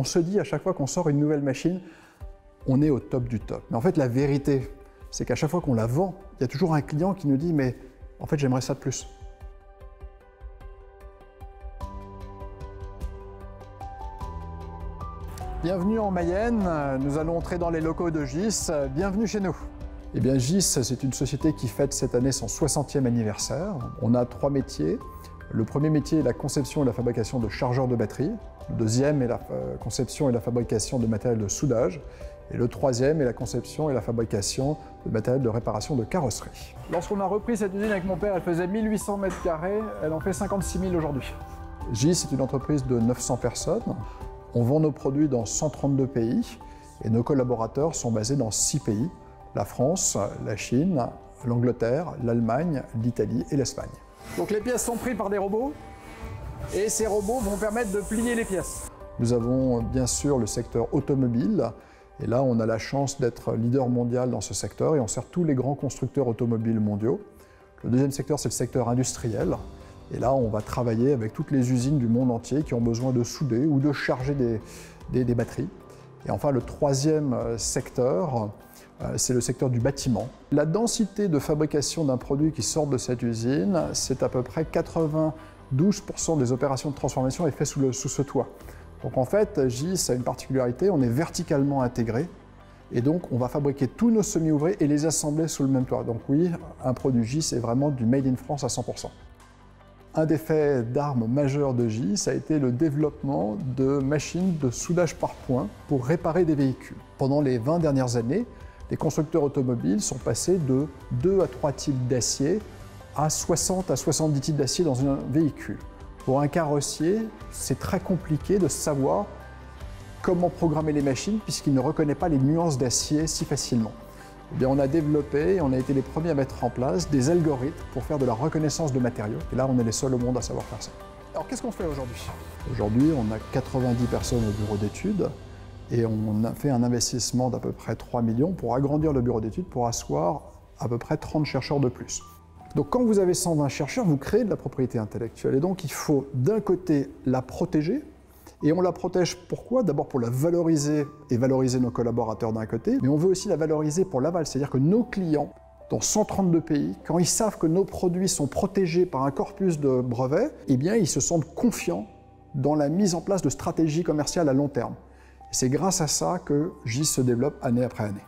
se dit à chaque fois qu'on sort une nouvelle machine, on est au top du top. Mais en fait, la vérité, c'est qu'à chaque fois qu'on la vend, il y a toujours un client qui nous dit « mais en fait, j'aimerais ça de plus ». Bienvenue en Mayenne, nous allons entrer dans les locaux de GIS. Bienvenue chez nous. Eh bien, GIS, c'est une société qui fête cette année son 60e anniversaire. On a 3 métiers. Le premier métier est la conception et la fabrication de chargeurs de batterie. Le deuxième est la conception et la fabrication de matériel de soudage. Et le troisième est la conception et la fabrication de matériel de réparation de carrosserie. Lorsqu'on a repris cette usine avec mon père, elle faisait 1800 m², elle en fait 56 000 aujourd'hui. GIS est une entreprise de 900 personnes. On vend nos produits dans 132 pays et nos collaborateurs sont basés dans 6 pays, la France, la Chine, l'Angleterre, l'Allemagne, l'Italie et l'Espagne. Donc les pièces sont prises par des robots et ces robots vont permettre de plier les pièces. Nous avons bien sûr le secteur automobile et là on a la chance d'être leader mondial dans ce secteur et on sert tous les grands constructeurs automobiles mondiaux. Le deuxième secteur c'est le secteur industriel. Et là, on va travailler avec toutes les usines du monde entier qui ont besoin de souder ou de charger des batteries. Et enfin, le troisième secteur, c'est le secteur du bâtiment. La densité de fabrication d'un produit qui sort de cette usine, c'est à peu près 92% des opérations de transformation est fait sous ce toit. Donc en fait, GIS a une particularité, on est verticalement intégré. Et donc, on va fabriquer tous nos semi-ouvrés et les assembler sous le même toit. Donc oui, un produit GIS est vraiment du Made in France à 100%. Un des faits d'armes majeurs de GIS a été le développement de machines de soudage par point pour réparer des véhicules. Pendant les 20 dernières années, les constructeurs automobiles sont passés de 2 à 3 types d'acier à 60 à 70 types d'acier dans un véhicule. Pour un carrossier, c'est très compliqué de savoir comment programmer les machines puisqu'il ne reconnaît pas les nuances d'acier si facilement. Eh bien, on a développé, on a été les premiers à mettre en place des algorithmes pour faire de la reconnaissance de matériaux. Et là, on est les seuls au monde à savoir faire ça. Alors, qu'est-ce qu'on fait aujourd'hui? Aujourd'hui, on a 90 personnes au bureau d'études et on a fait un investissement d'à peu près 3 millions pour agrandir le bureau d'études pour asseoir à peu près 30 chercheurs de plus. Donc, quand vous avez 120 chercheurs, vous créez de la propriété intellectuelle. Et donc, il faut d'un côté la protéger. Et on la protège pourquoi? D'abord pour la valoriser et valoriser nos collaborateurs d'un côté, mais on veut aussi la valoriser pour l'aval, c'est-à-dire que nos clients, dans 132 pays, quand ils savent que nos produits sont protégés par un corpus de brevets, eh bien ils se sentent confiants dans la mise en place de stratégies commerciales à long terme. Et c'est grâce à ça que GIS se développe année après année.